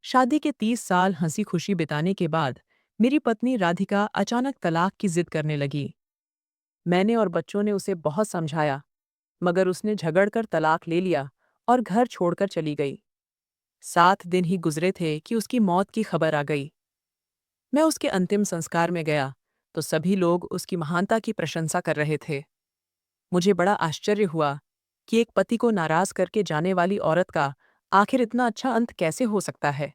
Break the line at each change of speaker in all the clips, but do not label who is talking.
शादी के 30 साल हंसी खुशी बिताने के बाद मेरी पत्नी राधिका अचानक तलाक की जिद करने लगी। मैंने और बच्चों ने उसे बहुत समझाया, मगर उसने झगड़कर तलाक ले लिया और घर छोड़कर चली गई। 7 दिन ही गुजरे थे कि उसकी मौत की खबर आ गई। मैं उसके अंतिम संस्कार में गया तो सभी लोग उसकी महानता की प्रशंसा कर रहे थे। मुझे बड़ा आश्चर्य हुआ कि एक पति को नाराज करके जाने वाली औरत का आखिर इतना अच्छा अंत कैसे हो सकता है।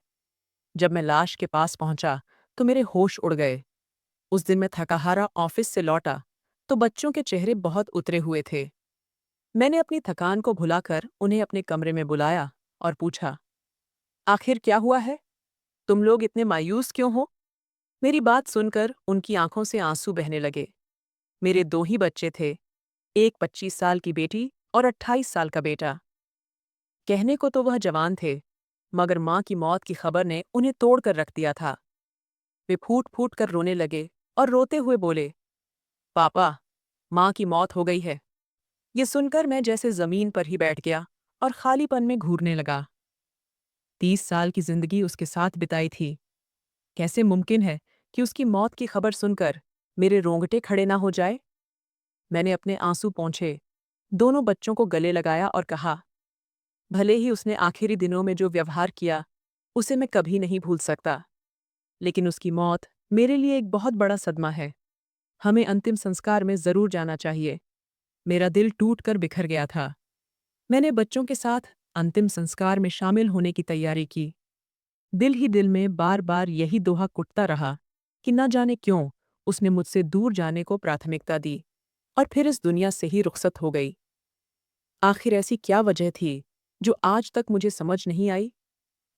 जब मैं लाश के पास पहुंचा तो मेरे होश उड़ गए। उस दिन मैं थकाहारा ऑफिस से लौटा तो बच्चों के चेहरे बहुत उतरे हुए थे। मैंने अपनी थकान को भुलाकर उन्हें अपने कमरे में बुलाया और पूछा, आखिर क्या हुआ है? तुम लोग इतने मायूस क्यों हो? मेरी बात सुनकर उनकी आंखों से आंसू बहने लगे। मेरे 2 ही बच्चे थे, एक 25 साल की बेटी और 28 साल का बेटा। कहने को तो वह जवान थे, मगर माँ की मौत की खबर ने उन्हें तोड़ कर रख दिया था। वे फूट फूट कर रोने लगे और रोते हुए बोले, पापा, माँ की मौत हो गई है। ये सुनकर मैं जैसे जमीन पर ही बैठ गया और खालीपन में घूरने लगा। 30 साल की जिंदगी उसके साथ बिताई थी। कैसे मुमकिन है कि उसकी मौत की खबर सुनकर मेरे रोंगटे खड़े ना हो जाए? मैंने अपने आंसू पोंछे, दोनों बच्चों को गले लगाया और कहा, भले ही उसने आखिरी दिनों में जो व्यवहार किया, उसे मैं कभी नहीं भूल सकता, लेकिन उसकी मौत मेरे लिए एक बहुत बड़ा सदमा है। हमें अंतिम संस्कार में जरूर जाना चाहिए। मेरा दिल टूट कर बिखर गया था। मैंने बच्चों के साथ अंतिम संस्कार में शामिल होने की तैयारी की। दिल ही दिल में बार बार यही दोहा कुटता रहा कि न जाने क्यों उसने मुझसे दूर जाने को प्राथमिकता दी और फिर इस दुनिया से ही रुखसत हो गई। आखिर ऐसी क्या वजह थी जो आज तक मुझे समझ नहीं आई?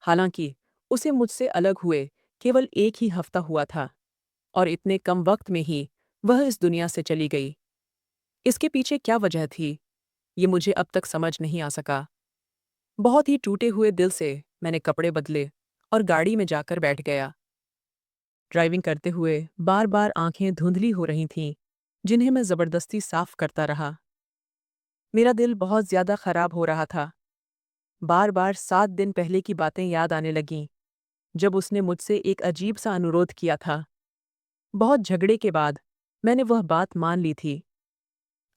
हालांकि उसे मुझसे अलग हुए केवल एक ही हफ्ता हुआ था और इतने कम वक्त में ही वह इस दुनिया से चली गई। इसके पीछे क्या वजह थी, ये मुझे अब तक समझ नहीं आ सका। बहुत ही टूटे हुए दिल से मैंने कपड़े बदले और गाड़ी में जाकर बैठ गया। ड्राइविंग करते हुए बार बार आंखें धुंधली हो रही थीं, जिन्हें मैं जबरदस्ती साफ करता रहा। मेरा दिल बहुत ज्यादा खराब हो रहा था। बार बार 7 दिन पहले की बातें याद आने लगीं, जब उसने मुझसे एक अजीब सा अनुरोध किया था। बहुत झगड़े के बाद मैंने वह बात मान ली थी।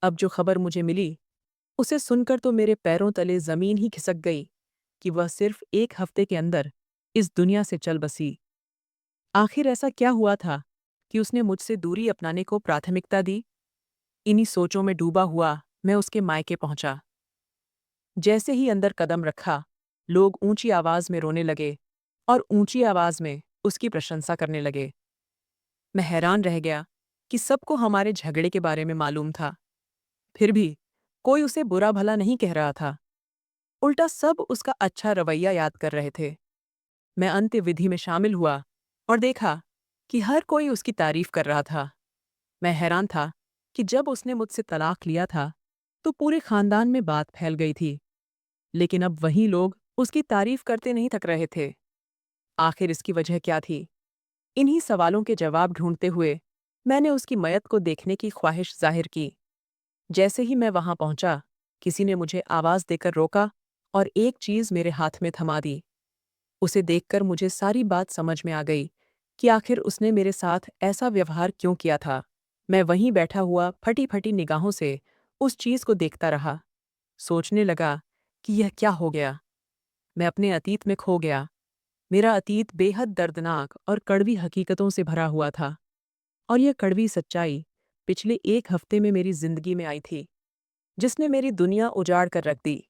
अब जो खबर मुझे मिली, उसे सुनकर तो मेरे पैरों तले जमीन ही खिसक गई कि वह सिर्फ एक हफ्ते के अंदर इस दुनिया से चल बसी। आखिर ऐसा क्या हुआ था कि उसने मुझसे दूरी अपनाने को प्राथमिकता दी? इन्हीं सोचों में डूबा हुआ मैं उसके मायके पहुंचा। जैसे ही अंदर कदम रखा, लोग ऊंची आवाज में रोने लगे और ऊंची आवाज में उसकी प्रशंसा करने लगे। मैं हैरान रह गया कि सबको हमारे झगड़े के बारे में मालूम था, फिर भी कोई उसे बुरा भला नहीं कह रहा था। उल्टा सब उसका अच्छा रवैया याद कर रहे थे। मैं अंत्य विधि में शामिल हुआ और देखा कि हर कोई उसकी तारीफ कर रहा था। मैं हैरान था कि जब उसने मुझसे तलाक लिया था तो पूरे खानदान में बात फैल गई थी, लेकिन अब वही लोग उसकी तारीफ करते नहीं थक रहे थे। आखिर इसकी वजह क्या थी? इन्हीं सवालों के जवाब ढूंढते हुए मैंने उसकी मयत को देखने की ख्वाहिश जाहिर की। जैसे ही मैं वहां पहुंचा, किसी ने मुझे आवाज देकर रोका और एक चीज मेरे हाथ में थमा दी। उसे देखकर मुझे सारी बात समझ में आ गई कि आखिर उसने मेरे साथ ऐसा व्यवहार क्यों किया था। मैं वहीं बैठा हुआ फटी फटी निगाहों से उस चीज को देखता रहा, सोचने लगा कि यह क्या हो गया। मैं अपने अतीत में खो गया। मेरा अतीत बेहद दर्दनाक और कड़वी हकीकतों से भरा हुआ था, और यह कड़वी सच्चाई पिछले एक हफ्ते में मेरी जिंदगी में आई थी, जिसने मेरी दुनिया उजाड़ कर रख दी।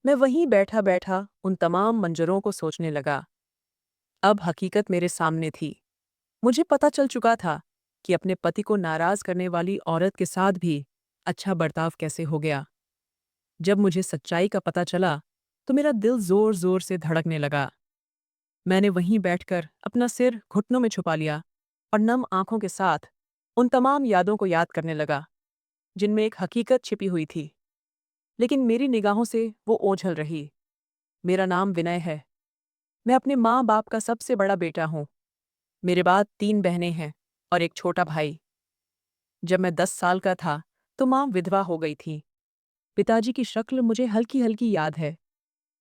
मैं वहीं बैठा बैठा उन तमाम मंजरों को सोचने लगा। अब हकीकत मेरे सामने थी। मुझे पता चल चुका था कि अपने पति को नाराज करने वाली औरत के साथ भी अच्छा बर्ताव कैसे हो गया। जब मुझे सच्चाई का पता चला तो मेरा दिल जोर जोर से धड़कने लगा। मैंने वहीं बैठकर अपना सिर घुटनों में छुपा लिया और नम आंखों के साथ उन तमाम यादों को याद करने लगा, जिनमें एक हकीकत छिपी हुई थी, लेकिन मेरी निगाहों से वो ओझल रही। मेरा नाम विनय है। मैं अपने माँ बाप का सबसे बड़ा बेटा हूँ। मेरे बाद 3 बहनें हैं और एक छोटा भाई। जब मैं 10 साल का था तो माँ विधवा हो गई थी। पिताजी की शक्ल मुझे हल्की हल्की याद है,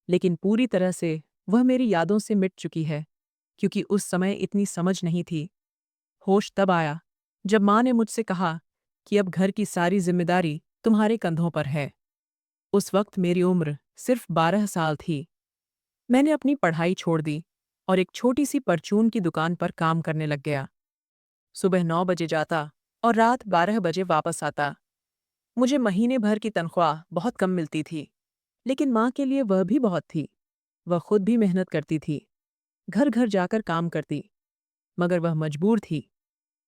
लेकिन पूरी तरह से वह मेरी यादों से मिट चुकी है, क्योंकि उस समय इतनी समझ नहीं थी। होश तब आया जब माँ ने मुझसे कहा कि अब घर की सारी जिम्मेदारी तुम्हारे कंधों पर है। उस वक्त मेरी उम्र सिर्फ 12 साल थी। मैंने अपनी पढ़ाई छोड़ दी और एक छोटी सी परचून की दुकान पर काम करने लग गया। सुबह 9 बजे जाता और रात 12 बजे वापस आता। मुझे महीने भर की तनख्वाह बहुत कम मिलती थी, लेकिन माँ के लिए वह भी बहुत थी। वह खुद भी मेहनत करती थी, घर घर जाकर काम करती, मगर वह मजबूर थी।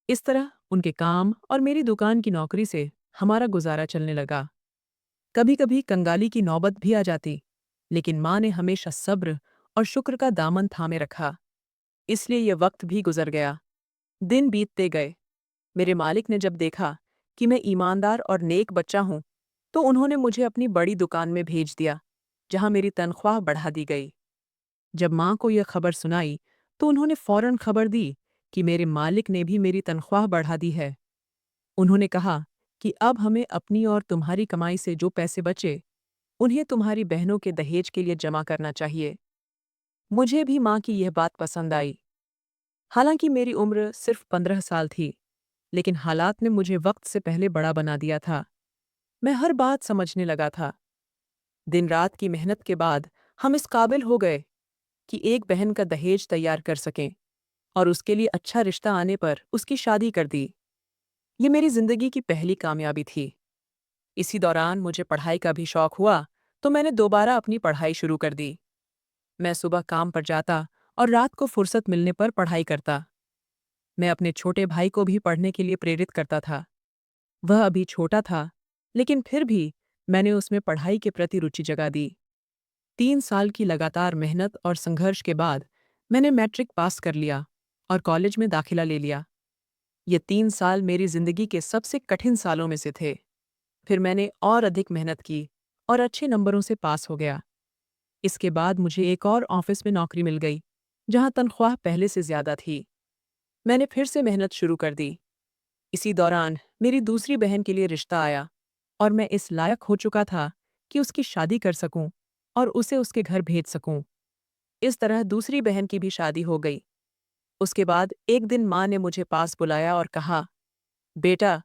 इस तरह उनके काम और मेरी दुकान की नौकरी से हमारा गुजारा चलने लगा। कभी कभी कंगाली की नौबत भी आ जाती, लेकिन माँ ने हमेशा सब्र और शुक्र का दामन थामे रखा। इसलिए यह वक्त भी गुजर गया। दिन बीतते गए। मेरे मालिक ने जब देखा कि मैं ईमानदार और नेक बच्चा हूं, तो उन्होंने मुझे अपनी बड़ी दुकान में भेज दिया, जहां मेरी तनख्वाह बढ़ा दी गई। जब माँ को यह खबर सुनाई, तो उन्होंने फौरन खबर दी कि मेरे मालिक ने भी मेरी तनख्वाह बढ़ा दी है। उन्होंने कहा कि अब हमें अपनी और तुम्हारी कमाई से जो पैसे बचे, उन्हें तुम्हारी बहनों के दहेज के लिए जमा करना चाहिए। मुझे भी माँ की यह बात पसंद आई। हालांकि मेरी उम्र सिर्फ 15 साल थी, लेकिन हालात ने मुझे वक्त से पहले बड़ा बना दिया था। मैं हर बात समझने लगा था। दिन रात की मेहनत के बाद हम इस काबिल हो गए कि एक बहन का दहेज तैयार कर सकें, और उसके लिए अच्छा रिश्ता आने पर उसकी शादी कर दी। ये मेरी जिंदगी की पहली कामयाबी थी। इसी दौरान मुझे पढ़ाई का भी शौक हुआ, तो मैंने दोबारा अपनी पढ़ाई शुरू कर दी। मैं सुबह काम पर जाता और रात को फुर्सत मिलने पर पढ़ाई करता। मैं अपने छोटे भाई को भी पढ़ने के लिए प्रेरित करता था। वह अभी छोटा था, लेकिन फिर भी मैंने उसमें पढ़ाई के प्रति रुचि जगा दी। 3 साल की लगातार मेहनत और संघर्ष के बाद मैंने मैट्रिक पास कर लिया और कॉलेज में दाखिला ले लिया। ये 3 साल मेरी जिंदगी के सबसे कठिन सालों में से थे। फिर मैंने और अधिक मेहनत की और अच्छे नंबरों से पास हो गया। इसके बाद मुझे एक और ऑफिस में नौकरी मिल गई, जहां तनख्वाह पहले से ज्यादा थी। मैंने फिर से मेहनत शुरू कर दी। इसी दौरान मेरी दूसरी बहन के लिए रिश्ता आया, और मैं इस लायक हो चुका था कि उसकी शादी कर सकूं और उसे उसके घर भेज सकूं। इस तरह दूसरी बहन की भी शादी हो गई। उसके बाद एक दिन माँ ने मुझे पास बुलाया और कहा, बेटा,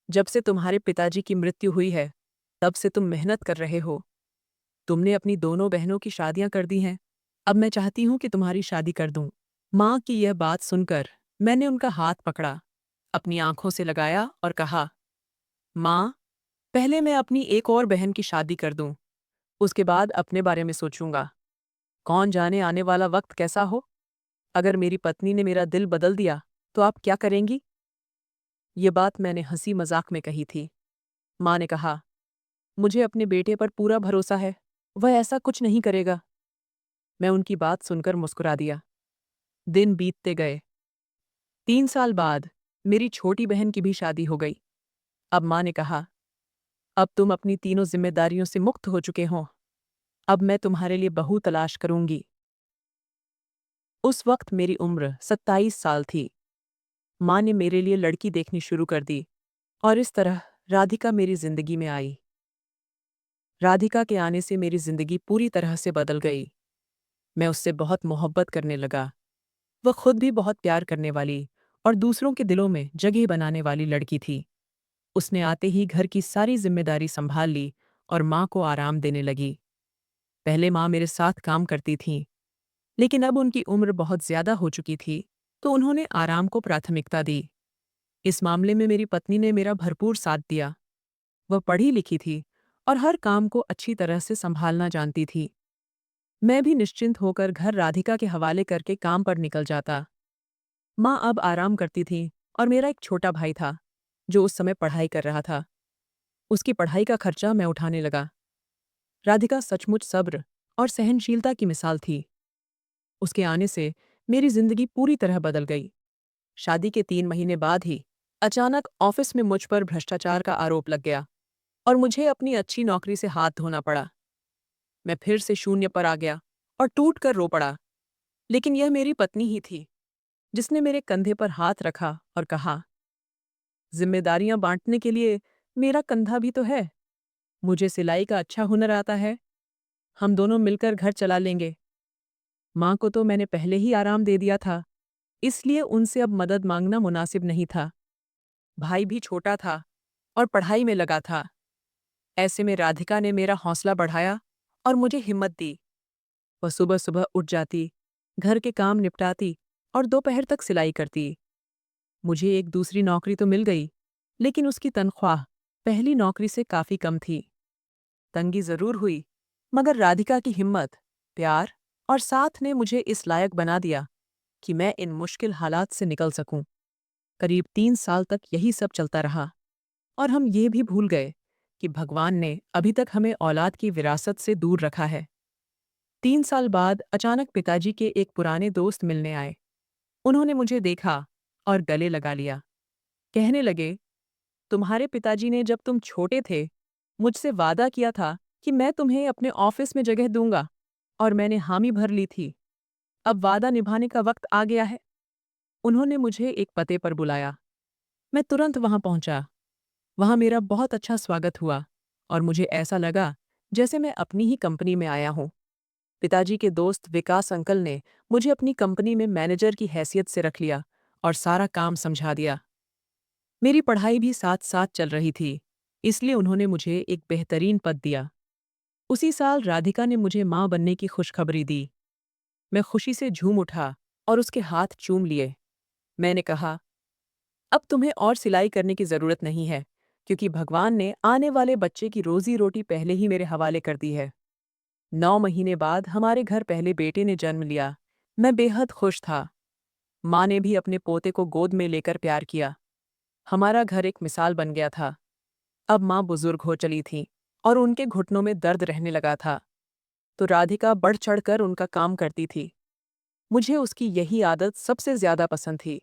जब से तुम्हारे पिताजी की मृत्यु हुई है, तब से तुम मेहनत कर रहे हो। तुमने अपनी दोनों बहनों की शादियां कर दी हैं। अब मैं चाहती हूं कि तुम्हारी शादी कर दूं। माँ की यह बात सुनकर मैंने उनका हाथ पकड़ा, अपनी आंखों से लगाया और कहा, माँ, पहले मैं अपनी एक और बहन की शादी कर दूं, उसके बाद अपने बारे में सोचूंगा। कौन जाने आने वाला वक्त कैसा हो। अगर मेरी पत्नी ने मेरा दिल बदल दिया, तो आप क्या करेंगी? ये बात मैंने हंसी मजाक में कही थी। माँ ने कहा, मुझे अपने बेटे पर पूरा भरोसा है, वह ऐसा कुछ नहीं करेगा। मैं उनकी बात सुनकर मुस्कुरा दिया। दिन बीतते गए। 3 साल बाद मेरी छोटी बहन की भी शादी हो गई। अब माँ ने कहा, अब तुम अपनी तीनों जिम्मेदारियों से मुक्त हो चुके हो। अब मैं तुम्हारे लिए बहू तलाश करूंगी। उस वक्त मेरी उम्र 27 साल थी। माँ ने मेरे लिए लड़की देखनी शुरू कर दी, और इस तरह राधिका मेरी जिंदगी में आई। राधिका के आने से मेरी जिंदगी पूरी तरह से बदल गई। मैं उससे बहुत मोहब्बत करने लगा। वह खुद भी बहुत प्यार करने वाली और दूसरों के दिलों में जगह बनाने वाली लड़की थी। उसने आते ही घर की सारी जिम्मेदारी संभाल ली और माँ को आराम देने लगी। पहले माँ मेरे साथ काम करती थीं, लेकिन अब उनकी उम्र बहुत ज्यादा हो चुकी थी, तो उन्होंने आराम को प्राथमिकता दी। इस मामले में मेरी पत्नी ने मेरा भरपूर साथ दिया। वह पढ़ी लिखी थी और हर काम को अच्छी तरह से संभालना जानती थी। मैं भी निश्चिंत होकर घर राधिका के हवाले करके काम पर निकल जाता। माँ अब आराम करती थी, और मेरा एक छोटा भाई था, जो उस समय पढ़ाई कर रहा था। उसकी पढ़ाई का खर्चा मैं उठाने लगा। राधिका सचमुच सब्र और सहनशीलता की मिसाल थी। उसके आने से मेरी जिंदगी पूरी तरह बदल गई। शादी के 3 महीने बाद ही अचानक ऑफिस में मुझ पर भ्रष्टाचार का आरोप लग गया, और मुझे अपनी अच्छी नौकरी से हाथ धोना पड़ा। मैं फिर से शून्य पर आ गया और टूट कर रो पड़ा। लेकिन यह मेरी पत्नी ही थी, जिसने मेरे कंधे पर हाथ रखा और कहा, जिम्मेदारियां बांटने के लिए मेरा कंधा भी तो है। मुझे सिलाई का अच्छा हुनर आता है। हम दोनों मिलकर घर चला लेंगे। माँ को तो मैंने पहले ही आराम दे दिया था, इसलिए उनसे अब मदद मांगना मुनासिब नहीं था। भाई भी छोटा था और पढ़ाई में लगा था। ऐसे में राधिका ने मेरा हौसला बढ़ाया और मुझे हिम्मत दी। वह सुबह-सुबह उठ जाती, घर के काम निपटाती और दोपहर तक सिलाई करती। मुझे एक दूसरी नौकरी तो मिल गई, लेकिन उसकी तनख्वाह पहली नौकरी से काफ़ी कम थी। तंगी ज़रूर हुई, मगर राधिका की हिम्मत, प्यार और साथ ने मुझे इस लायक बना दिया कि मैं इन मुश्किल हालात से निकल सकूं। करीब 3 साल तक यही सब चलता रहा और हम ये भी भूल गए कि भगवान ने अभी तक हमें औलाद की विरासत से दूर रखा है। 3 साल बाद अचानक पिताजी के एक पुराने दोस्त मिलने आए। उन्होंने मुझे देखा और गले लगा लिया। कहने लगे, तुम्हारे पिताजी ने जब तुम छोटे थे मुझसे वादा किया था कि मैं तुम्हें अपने ऑफिस में जगह दूंगा और मैंने हामी भर ली थी। अब वादा निभाने का वक्त आ गया है। उन्होंने मुझे एक पते पर बुलाया। मैं तुरंत वहां पहुंचा। वहां मेरा बहुत अच्छा स्वागत हुआ और मुझे ऐसा लगा जैसे मैं अपनी ही कंपनी में आया हूं। पिताजी के दोस्त विकास अंकल ने मुझे अपनी कंपनी में मैनेजर की हैसियत से रख लिया और सारा काम समझा दिया। मेरी पढ़ाई भी साथ-साथ चल रही थी, इसलिए उन्होंने मुझे एक बेहतरीन पद दिया। उसी साल राधिका ने मुझे माँ बनने की खुशखबरी दी। मैं खुशी से झूम उठा और उसके हाथ चूम लिए। मैंने कहा, अब तुम्हें और सिलाई करने की ज़रूरत नहीं है, क्योंकि भगवान ने आने वाले बच्चे की रोज़ी-रोटी पहले ही मेरे हवाले कर दी है। 9 महीने बाद हमारे घर पहले बेटे ने जन्म लिया। मैं बेहद खुश था। माँ ने भी अपने पोते को गोद में लेकर प्यार किया। हमारा घर एक मिसाल बन गया था। अब माँ बुजुर्ग हो चली थीं और उनके घुटनों में दर्द रहने लगा था, तो राधिका बढ़ चढ़कर उनका काम करती थी। मुझे उसकी यही आदत सबसे ज्यादा पसंद थी।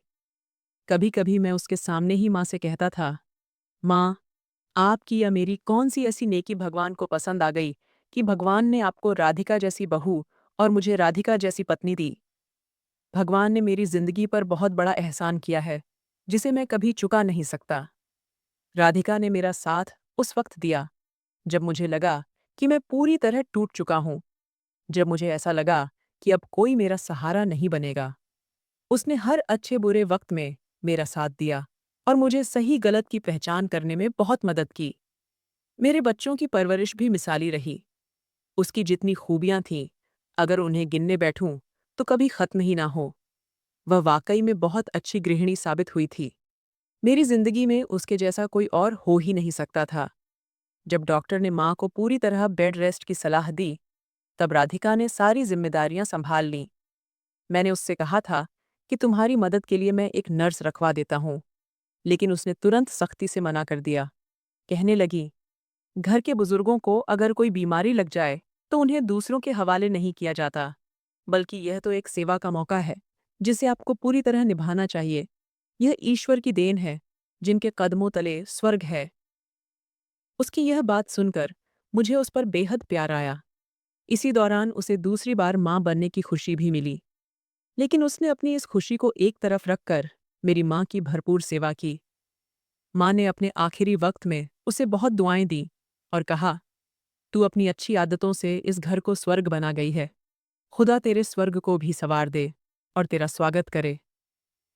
कभी-कभी मैं उसके सामने ही माँ से कहता था, माँ, आपकी या मेरी कौन सी ऐसी नेकी भगवान को पसंद आ गई कि भगवान ने आपको राधिका जैसी बहू और मुझे राधिका जैसी पत्नी दी। भगवान ने मेरी जिंदगी पर बहुत बड़ा एहसान किया है, जिसे मैं कभी चुका नहीं सकता। राधिका ने मेरा साथ उस वक्त दिया जब मुझे लगा कि मैं पूरी तरह टूट चुका हूँ, जब मुझे ऐसा लगा कि अब कोई मेरा सहारा नहीं बनेगा। उसने हर अच्छे बुरे वक्त में मेरा साथ दिया और मुझे सही गलत की पहचान करने में बहुत मदद की। मेरे बच्चों की परवरिश भी मिसाली रही। उसकी जितनी खूबियां थीं, अगर उन्हें गिनने बैठूं तो कभी खत्म ही ना हो। वह वाकई में बहुत अच्छी गृहिणी साबित हुई थी। मेरी जिंदगी में उसके जैसा कोई और हो ही नहीं सकता था। जब डॉक्टर ने माँ को पूरी तरह बेड रेस्ट की सलाह दी, तब राधिका ने सारी जिम्मेदारियां संभाल लीं। मैंने उससे कहा था कि तुम्हारी मदद के लिए मैं एक नर्स रखवा देता हूँ, लेकिन उसने तुरंत सख्ती से मना कर दिया। कहने लगी, घर के बुजुर्गों को अगर कोई बीमारी लग जाए तो उन्हें दूसरों के हवाले नहीं किया जाता, बल्कि यह तो एक सेवा का मौका है जिसे आपको पूरी तरह निभाना चाहिए। यह ईश्वर की देन है, जिनके कदमों तले स्वर्ग है। उसकी यह बात सुनकर मुझे उस पर बेहद प्यार आया। इसी दौरान उसे दूसरी बार माँ बनने की खुशी भी मिली, लेकिन उसने अपनी इस खुशी को एक तरफ रखकर मेरी माँ की भरपूर सेवा की। माँ ने अपने आखिरी वक्त में उसे बहुत दुआएं दी और कहा, तू अपनी अच्छी आदतों से इस घर को स्वर्ग बना गई है। खुदा तेरे स्वर्ग को भी संवार दे और तेरा स्वागत करे।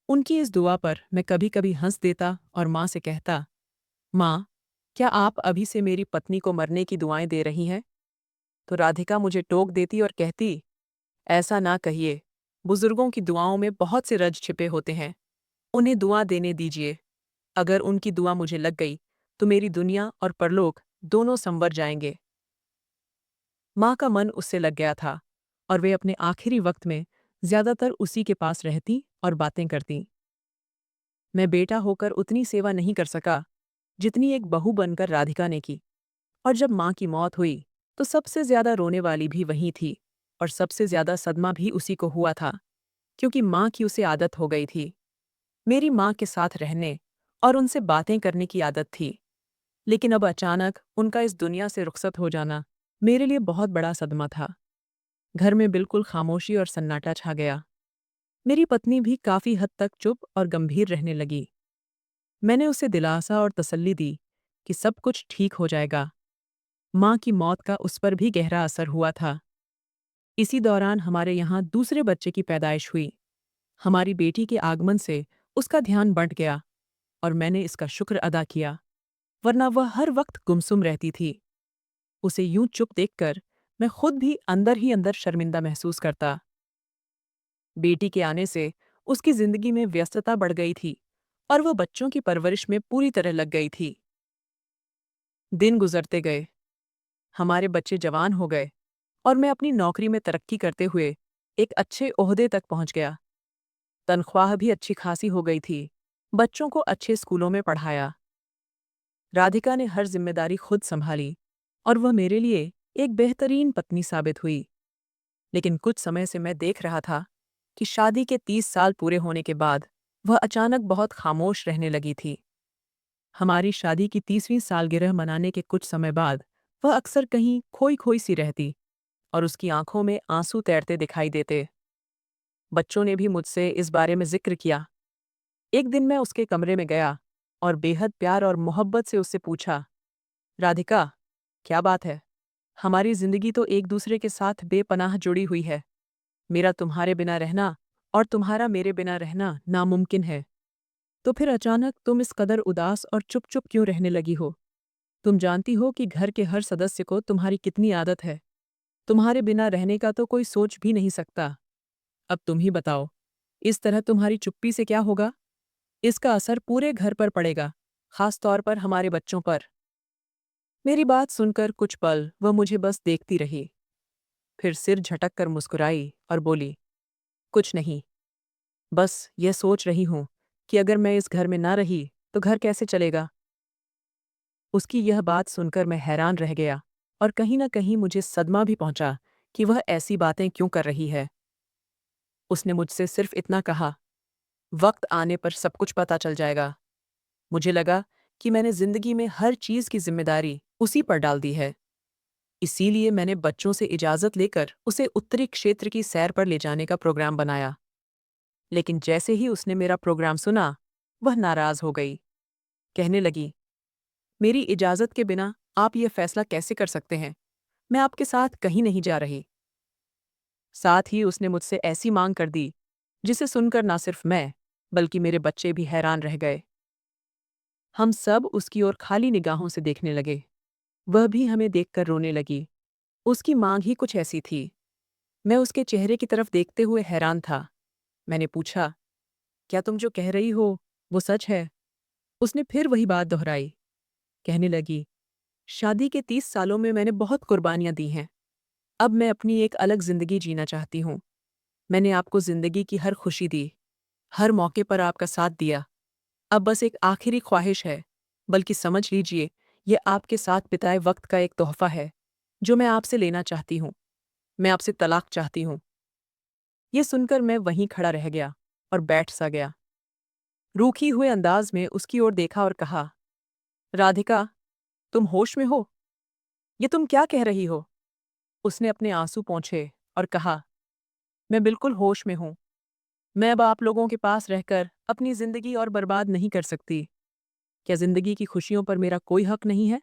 उनकी इस दुआ पर मैं कभी-कभी हंस देता और माँ से कहता, माँ, क्या आप अभी से मेरी पत्नी को मरने की दुआएं दे रही हैं? तो राधिका मुझे टोक देती और कहती, ऐसा ना कहिए। बुजुर्गों की दुआओं में बहुत से रज छिपे होते हैं। उन्हें दुआ देने दीजिए। अगर उनकी दुआ मुझे लग गई, तो मेरी दुनिया और परलोक दोनों संवर जाएंगे। माँ का मन उससे लग गया था और वे अपने आखिरी वक्त में ज्यादातर उसी के पास रहती और बातें करती। मैं बेटा होकर उतनी सेवा नहीं कर सका, जितनी एक बहू बनकर राधिका ने की। और जब माँ की मौत हुई, तो सबसे ज्यादा रोने वाली भी वही थी और सबसे ज्यादा सदमा भी उसी को हुआ था, क्योंकि माँ की उसे आदत हो गई थी। मेरी माँ के साथ रहने और उनसे बातें करने की आदत थी, लेकिन अब अचानक उनका इस दुनिया से रुखसत हो जाना मेरे लिए बहुत बड़ा सदमा था। घर में बिल्कुल खामोशी और सन्नाटा छा गया। मेरी पत्नी भी काफी हद तक चुप और गंभीर रहने लगी। मैंने उसे दिलासा और तसल्ली दी कि सब कुछ ठीक हो जाएगा। माँ की मौत का उस पर भी गहरा असर हुआ था। इसी दौरान हमारे यहाँ दूसरे बच्चे की पैदाइश हुई। हमारी बेटी के आगमन से उसका ध्यान बंट गया और मैंने इसका शुक्र अदा किया, वरना वह हर वक्त गुमसुम रहती थी। उसे यूं चुप देखकर मैं खुद भी अंदर ही अंदर शर्मिंदा महसूस करता। बेटी के आने से उसकी जिंदगी में व्यस्तता बढ़ गई थी और वह बच्चों की परवरिश में पूरी तरह लग गई थी। दिन गुजरते गए, हमारे बच्चे जवान हो गए और मैं अपनी नौकरी में तरक्की करते हुए एक अच्छे ओहदे तक पहुंच गया। तनख्वाह भी अच्छी खासी हो गई थी। बच्चों को अच्छे स्कूलों में पढ़ाया। राधिका ने हर जिम्मेदारी खुद संभाली और वह मेरे लिए एक बेहतरीन पत्नी साबित हुई। लेकिन कुछ समय से मैं देख रहा था कि शादी के 30 साल पूरे होने के बाद वह अचानक बहुत खामोश रहने लगी थी। हमारी शादी की 30वीं सालगिरह मनाने के कुछ समय बाद वह अक्सर कहीं खोई खोई सी रहती और उसकी आंखों में आंसू तैरते दिखाई देते। बच्चों ने भी मुझसे इस बारे में जिक्र किया। एक दिन मैं उसके कमरे में गया और बेहद प्यार और मोहब्बत से उससे पूछा, राधिका, क्या बात है? हमारी जिंदगी तो एक दूसरे के साथ बेपनाह जुड़ी हुई है। मेरा तुम्हारे बिना रहना और तुम्हारा मेरे बिना रहना नामुमकिन है। तो फिर अचानक तुम इस कदर उदास और चुप-चुप क्यों रहने लगी हो? तुम जानती हो कि घर के हर सदस्य को तुम्हारी कितनी आदत है। तुम्हारे बिना रहने का तो कोई सोच भी नहीं सकता। अब तुम ही बताओ, इस तरह तुम्हारी चुप्पी से क्या होगा? इसका असर पूरे घर पर पड़ेगा, खास तौर पर हमारे बच्चों पर। मेरी बात सुनकर कुछ पल वह मुझे बस देखती रही, फिर सिर झटक कर मुस्कुराई और बोली, कुछ नहीं, बस यह सोच रही हूं कि अगर मैं इस घर में ना रही तो घर कैसे चलेगा। उसकी यह बात सुनकर मैं हैरान रह गया और कहीं न कहीं मुझे सदमा भी पहुंचा कि वह ऐसी बातें क्यों कर रही है। उसने मुझसे सिर्फ इतना कहा, वक्त आने पर सब कुछ पता चल जाएगा। मुझे लगा कि मैंने जिंदगी में हर चीज की जिम्मेदारी उसी पर डाल दी है। इसीलिए मैंने बच्चों से इजाजत लेकर उसे उत्तरी क्षेत्र की सैर पर ले जाने का प्रोग्राम बनाया। लेकिन जैसे ही उसने मेरा प्रोग्राम सुना, वह नाराज हो गई। कहने लगी, मेरी इजाजत के बिना आप ये फैसला कैसे कर सकते हैं? मैं आपके साथ कहीं नहीं जा रही। साथ ही उसने मुझसे ऐसी मांग कर दी जिसे सुनकर ना सिर्फ मैं बल्कि मेरे बच्चे भी हैरान रह गए। हम सब उसकी ओर खाली निगाहों से देखने लगे। वह भी हमें देखकर रोने लगी। उसकी मांग ही कुछ ऐसी थी। मैं उसके चेहरे की तरफ देखते हुए हैरान था। मैंने पूछा, क्या तुम जो कह रही हो वो सच है? उसने फिर वही बात दोहराई। कहने लगी, शादी के 30 सालों में मैंने बहुत कुर्बानियां दी हैं। अब मैं अपनी एक अलग जिंदगी जीना चाहती हूँ। मैंने आपको जिंदगी की हर खुशी दी, हर मौके पर आपका साथ दिया। अब बस एक आखिरी ख्वाहिश है, बल्कि समझ लीजिए ये आपके साथ बिताए वक्त का एक तोहफा है जो मैं आपसे लेना चाहती हूँ। मैं आपसे तलाक चाहती हूँ। ये सुनकर मैं वहीं खड़ा रह गया और बैठ सा गया। रूखी हुए अंदाज में उसकी ओर देखा और कहा, राधिका, तुम होश में हो? ये तुम क्या कह रही हो? उसने अपने आंसू पोंछे और कहा, मैं बिल्कुल होश में हूँ। मैं अब आप लोगों के पास रहकर अपनी जिंदगी और बर्बाद नहीं कर सकती। क्या जिंदगी की खुशियों पर मेरा कोई हक नहीं है?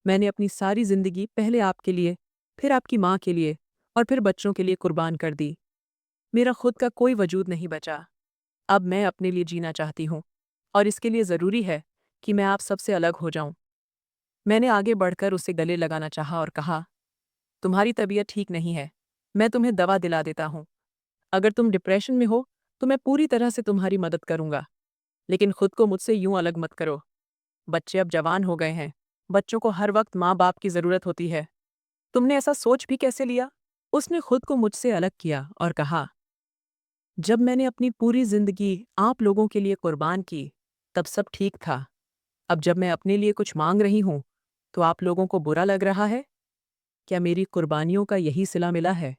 मैंने अपनी सारी जिंदगी पहले आपके लिए, फिर आपकी माँ के लिए और फिर बच्चों के लिए कुर्बान कर दी। मेरा खुद का कोई वजूद नहीं बचा। अब मैं अपने लिए जीना चाहती हूँ और इसके लिए ज़रूरी है कि मैं आप सबसे अलग हो जाऊं। मैंने आगे बढ़कर उसे गले लगाना चाहा और कहा, तुम्हारी तबीयत ठीक नहीं है। मैं तुम्हें दवा दिला देता हूँ। अगर तुम डिप्रेशन में हो तो मैं पूरी तरह से तुम्हारी मदद करूंगा। लेकिन खुद को मुझसे यूं अलग मत करो। बच्चे अब जवान हो गए हैं। बच्चों को हर वक्त माँ बाप की ज़रूरत होती है। तुमने ऐसा सोच भी कैसे लिया? उसने खुद को मुझसे अलग किया और कहा, जब मैंने अपनी पूरी जिंदगी आप लोगों के लिए कुर्बान की, तब सब ठीक था। अब जब मैं अपने लिए कुछ मांग रही हूं, तो आप लोगों को बुरा लग रहा है? क्या मेरी कुर्बानियों का यही सिला मिला है?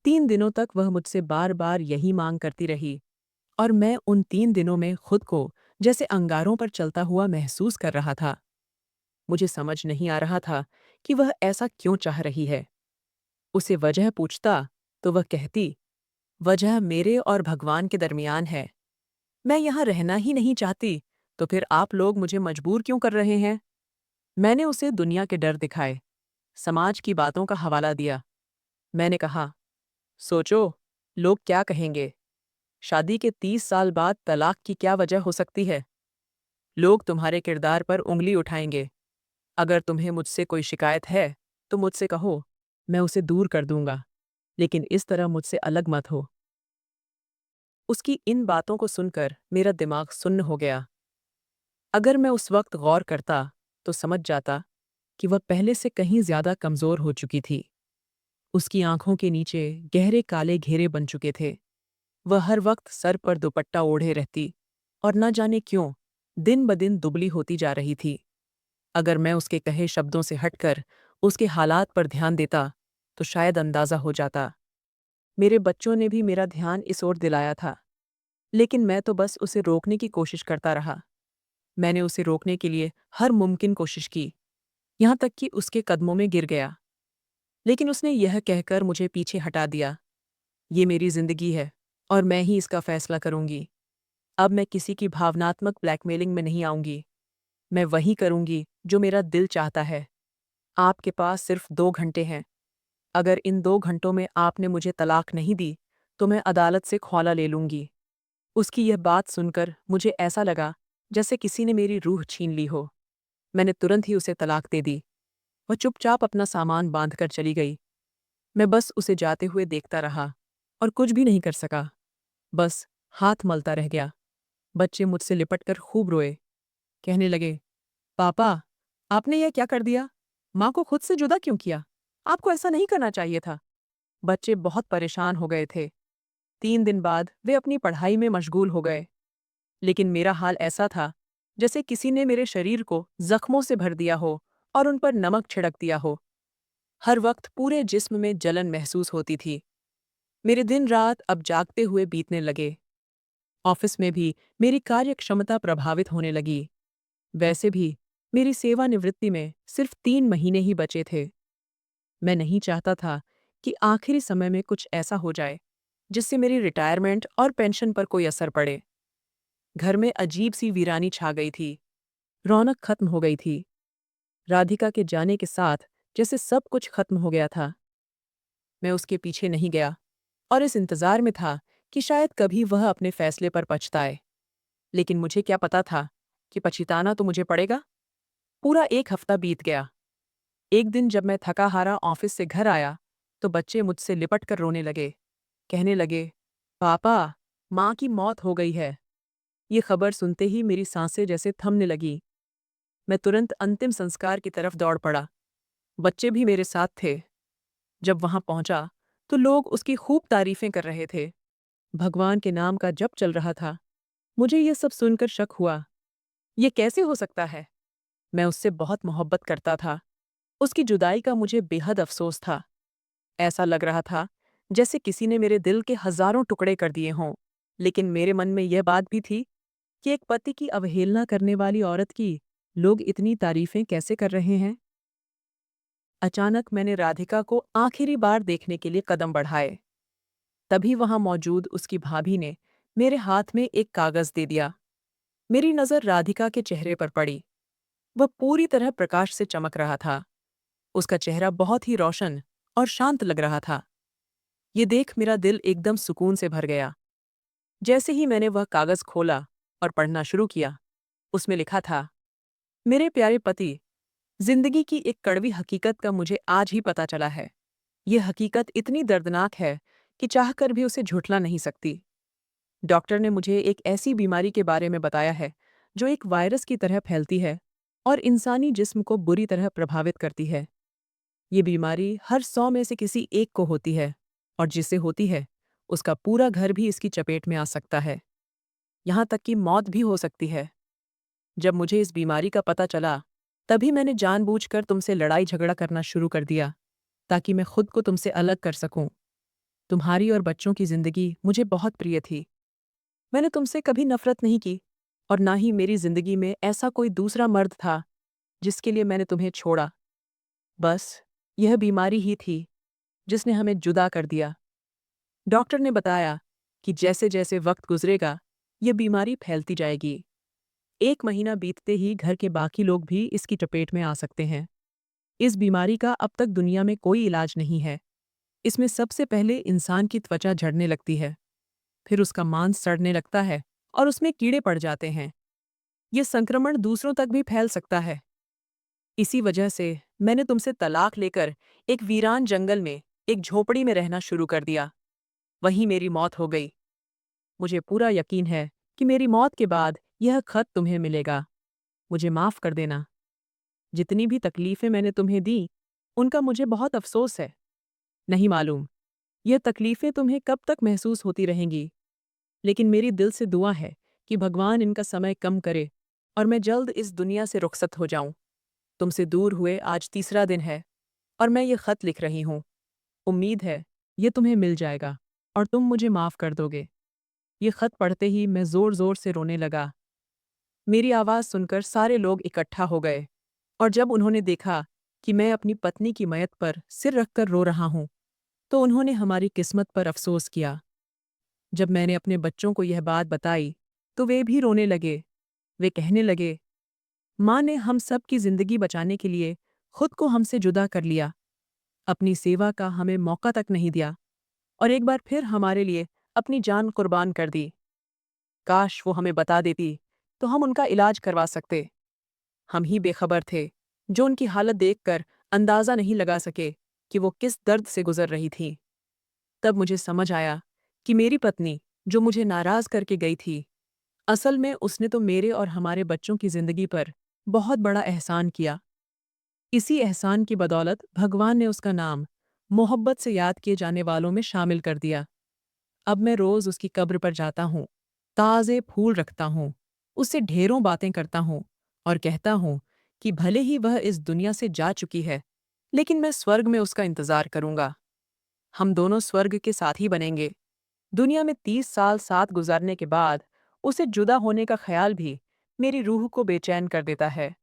3 दिनों तक वह मुझसे बार बार यही मांग करती रही और मैं उन 3 दिनों में खुद को जैसे अंगारों पर चलता हुआ महसूस कर रहा था। मुझे समझ नहीं आ रहा था कि वह ऐसा क्यों चाह रही है। उसे वजह पूछता तो वह कहती, वजह मेरे और भगवान के दरमियान है। मैं यहाँ रहना ही नहीं चाहती, तो फिर आप लोग मुझे मजबूर क्यों कर रहे हैं? मैंने उसे दुनिया के डर दिखाए, समाज की बातों का हवाला दिया मैंने कहा, सोचो, लोग क्या कहेंगे? शादी के 30 साल बाद तलाक की क्या वजह हो सकती है? लोग तुम्हारे किरदार पर उंगली उठाएंगे। अगर तुम्हें मुझसे कोई शिकायत है, तो मुझसे कहो, मैं उसे दूर कर दूंगा, लेकिन इस तरह मुझसे अलग मत हो। उसकी इन बातों को सुनकर मेरा दिमाग सुन्न हो गया। अगर मैं उस वक्त गौर करता, तो समझ जाता कि वह पहले से कहीं ज्यादा कमजोर हो चुकी थी। उसकी आंखों के नीचे गहरे काले घेरे बन चुके थे। वह हर वक्त सर पर दुपट्टा ओढ़े रहती और न जाने क्यों दिन ब दिन दुबली होती जा रही थी। अगर मैं उसके कहे शब्दों से हटकर उसके हालात पर ध्यान देता, तो शायद अंदाजा हो जाता। मेरे बच्चों ने भी मेरा ध्यान इस ओर दिलाया था, लेकिन मैं तो बस उसे रोकने की कोशिश करता रहा। मैंने उसे रोकने के लिए हर मुमकिन कोशिश की, यहाँ तक कि उसके कदमों में गिर गया। लेकिन उसने यह कहकर मुझे पीछे हटा दिया, ये मेरी जिंदगी है और मैं ही इसका फैसला करूंगी। अब मैं किसी की भावनात्मक ब्लैकमेलिंग में नहीं आऊंगी। मैं वही करूंगी जो मेरा दिल चाहता है। आपके पास सिर्फ 2 घंटे हैं। अगर इन 2 घंटों में आपने मुझे तलाक नहीं दी, तो मैं अदालत से खौला ले लूंगी। उसकी यह बात सुनकर मुझे ऐसा लगा जैसे किसी ने मेरी रूह छीन ली हो। मैंने तुरंत ही उसे तलाक दे दी। वह चुपचाप अपना सामान बांधकर चली गई। मैं बस उसे जाते हुए देखता रहा और कुछ भी नहीं कर सका। बस हाथ मलता रह गया। बच्चे मुझसे लिपटकर खूब रोए, कहने लगे, पापा, आपने यह क्या कर दिया? माँ को खुद से जुदा क्यों किया? आपको ऐसा नहीं करना चाहिए था। बच्चे बहुत परेशान हो गए थे। 3 दिन बाद वे अपनी पढ़ाई में मशगूल हो गए। लेकिन मेरा हाल ऐसा था जैसे किसी ने मेरे शरीर को जख्मों से भर दिया हो और उन पर नमक छिड़क दिया हो। हर वक्त पूरे जिस्म में जलन महसूस होती थी। मेरे दिन रात अब जागते हुए बीतने लगे। ऑफिस में भी मेरी कार्य क्षमता प्रभावित होने लगी। वैसे भी मेरी सेवानिवृत्ति में सिर्फ 3 महीने ही बचे थे। मैं नहीं चाहता था कि आखिरी समय में कुछ ऐसा हो जाए जिससे मेरी रिटायरमेंट और पेंशन पर कोई असर पड़े। घर में अजीब सी वीरानी छा गई थी। रौनक खत्म हो गई थी। राधिका के जाने के साथ जैसे सब कुछ खत्म हो गया था। मैं उसके पीछे नहीं गया और इस इंतजार में था कि शायद कभी वह अपने फैसले पर पछताए। लेकिन मुझे क्या पता था कि पछताना तो मुझे पड़ेगा। पूरा 1 हफ्ता बीत गया। एक दिन जब मैं थका हारा ऑफिस से घर आया, तो बच्चे मुझसे लिपट कर रोने लगे, कहने लगे, पापा, माँ की मौत हो गई है। ये खबर सुनते ही मेरी सांसें जैसे थमने लगी। मैं तुरंत अंतिम संस्कार की तरफ दौड़ पड़ा। बच्चे भी मेरे साथ थे। जब वहां पहुंचा, तो लोग उसकी खूब तारीफें कर रहे थे। भगवान के नाम का जप चल रहा था। मुझे यह सब सुनकर शक हुआ। ये कैसे हो सकता है? मैं उससे बहुत मोहब्बत करता था। उसकी जुदाई का मुझे बेहद अफसोस था। ऐसा लग रहा था जैसे किसी ने मेरे दिल के हजारों टुकड़े कर दिए हों। लेकिन मेरे मन में यह बात भी थी कि एक पति की अवहेलना करने वाली औरत की लोग इतनी तारीफें कैसे कर रहे हैं। अचानक मैंने राधिका को आखिरी बार देखने के लिए कदम बढ़ाए। तभी वहां मौजूद उसकी भाभी ने मेरे हाथ में एक कागज दे दिया। मेरी नजर राधिका के चेहरे पर पड़ी। वह पूरी तरह प्रकाश से चमक रहा था। उसका चेहरा बहुत ही रोशन और शांत लग रहा था। ये देख मेरा दिल एकदम सुकून से भर गया। जैसे ही मैंने वह कागज खोला और पढ़ना शुरू किया, उसमें लिखा था, मेरे प्यारे पति, जिंदगी की एक कड़वी हकीकत का मुझे आज ही पता चला है। यह हकीकत इतनी दर्दनाक है कि चाहकर भी उसे झुठला नहीं सकती। डॉक्टर ने मुझे एक ऐसी बीमारी के बारे में बताया है जो एक वायरस की तरह फैलती है और इंसानी जिस्म को बुरी तरह प्रभावित करती है। ये बीमारी हर 100 में से किसी एक को होती है, और जिसे होती है उसका पूरा घर भी इसकी चपेट में आ सकता है। यहाँ तक कि मौत भी हो सकती है। जब मुझे इस बीमारी का पता चला, तभी मैंने जानबूझकर तुमसे लड़ाई झगड़ा करना शुरू कर दिया, ताकि मैं खुद को तुमसे अलग कर सकूं। तुम्हारी और बच्चों की जिंदगी मुझे बहुत प्रिय थी। मैंने तुमसे कभी नफरत नहीं की, और ना ही मेरी जिंदगी में ऐसा कोई दूसरा मर्द था जिसके लिए मैंने तुम्हें छोड़ा। बस यह बीमारी ही थी जिसने हमें जुदा कर दिया। डॉक्टर ने बताया कि जैसे जैसे वक्त गुजरेगा, यह बीमारी फैलती जाएगी। 1 महीना बीतते ही घर के बाकी लोग भी इसकी चपेट में आ सकते हैं। इस बीमारी का अब तक दुनिया में कोई इलाज नहीं है। इसमें सबसे पहले इंसान की त्वचा झड़ने लगती है, फिर उसका मांस सड़ने लगता है और उसमें कीड़े पड़ जाते हैं। ये संक्रमण दूसरों तक भी फैल सकता है। इसी वजह से मैंने तुमसे तलाक लेकर एक वीरान जंगल में एक झोपड़ी में रहना शुरू कर दिया। वहीं मेरी मौत हो गई। मुझे पूरा यकीन है कि मेरी मौत के बाद यह खत तुम्हें मिलेगा। मुझे माफ कर देना। जितनी भी तकलीफें मैंने तुम्हें दी, उनका मुझे बहुत अफसोस है। नहीं मालूम यह तकलीफें तुम्हें कब तक महसूस होती रहेंगी, लेकिन मेरी दिल से दुआ है कि भगवान इनका समय कम करे और मैं जल्द इस दुनिया से रुखसत हो जाऊं। तुमसे दूर हुए आज तीसरा दिन है और मैं ये खत लिख रही हूँ। उम्मीद है ये तुम्हें मिल जाएगा और तुम मुझे माफ कर दोगे। ये खत पढ़ते ही मैं जोर जोर से रोने लगा। मेरी आवाज़ सुनकर सारे लोग इकट्ठा हो गए और जब उन्होंने देखा कि मैं अपनी पत्नी की मयत पर सिर रखकर रो रहा हूँ, तो उन्होंने हमारी किस्मत पर अफसोस किया। जब मैंने अपने बच्चों को यह बात बताई, तो वे भी रोने लगे। वे कहने लगे, माँ ने हम सब की जिंदगी बचाने के लिए खुद को हमसे जुदा कर लिया, अपनी सेवा का हमें मौका तक नहीं दिया और एक बार फिर हमारे लिए अपनी जान कुर्बान कर दी। काश वो हमें बता देती, तो हम उनका इलाज करवा सकते। हम ही बेखबर थे, जो उनकी हालत देखकर अंदाज़ा नहीं लगा सके कि वो किस दर्द से गुजर रही थी। तब मुझे समझ आया कि मेरी पत्नी, जो मुझे नाराज़ करके गई थी, असल में उसने तो मेरे और हमारे बच्चों की ज़िंदगी पर बहुत बड़ा एहसान किया। इसी एहसान की बदौलत भगवान ने उसका नाम मोहब्बत से याद किए जाने वालों में शामिल कर दिया। अब मैं रोज़ उसकी कब्र पर जाता हूँ, ताज़े फूल रखता हूँ, उससे ढेरों बातें करता हूँ और कहता हूँ कि भले ही वह इस दुनिया से जा चुकी है, लेकिन मैं स्वर्ग में उसका इंतज़ार करूँगा। हम दोनों स्वर्ग के साथी बनेंगे। दुनिया में 30 साल साथ गुजारने के बाद उसे जुदा होने का ख्याल भी मेरी रूह को बेचैन कर देता है।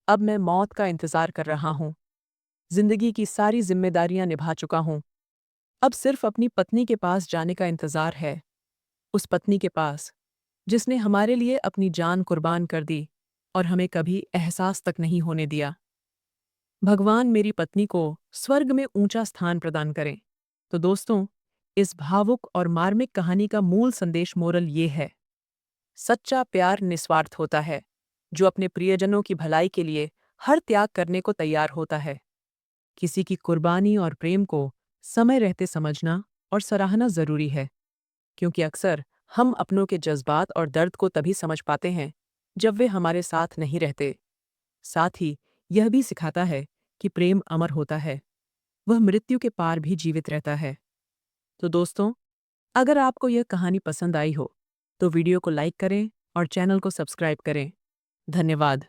अब मैं मौत का इंतज़ार कर रहा हूँ। जिंदगी की सारी जिम्मेदारियां निभा चुका हूँ। अब सिर्फ अपनी पत्नी के पास जाने का इंतज़ार है। उस पत्नी के पास, जिसने हमारे लिए अपनी जान कुर्बान कर दी और हमें कभी एहसास तक नहीं होने दिया। भगवान मेरी पत्नी को स्वर्ग में ऊंचा स्थान प्रदान करें। तो दोस्तों, इस भावुक और मार्मिक कहानी का मूल संदेश मोरल ये है: सच्चा प्यार निस्वार्थ होता है, जो अपने प्रियजनों की भलाई के लिए हर त्याग करने को तैयार होता है। किसी की कुर्बानी और प्रेम को समय रहते समझना और सराहना जरूरी है, क्योंकि अक्सर हम अपनों के जज्बात और दर्द को तभी समझ पाते हैं जब वे हमारे साथ नहीं रहते। साथ ही यह भी सिखाता है कि प्रेम अमर होता है, वह मृत्यु के पार भी जीवित रहता है। तो दोस्तों, अगर आपको यह कहानी पसंद आई हो, तो वीडियो को लाइक करें और चैनल को सब्सक्राइब करें। धन्यवाद।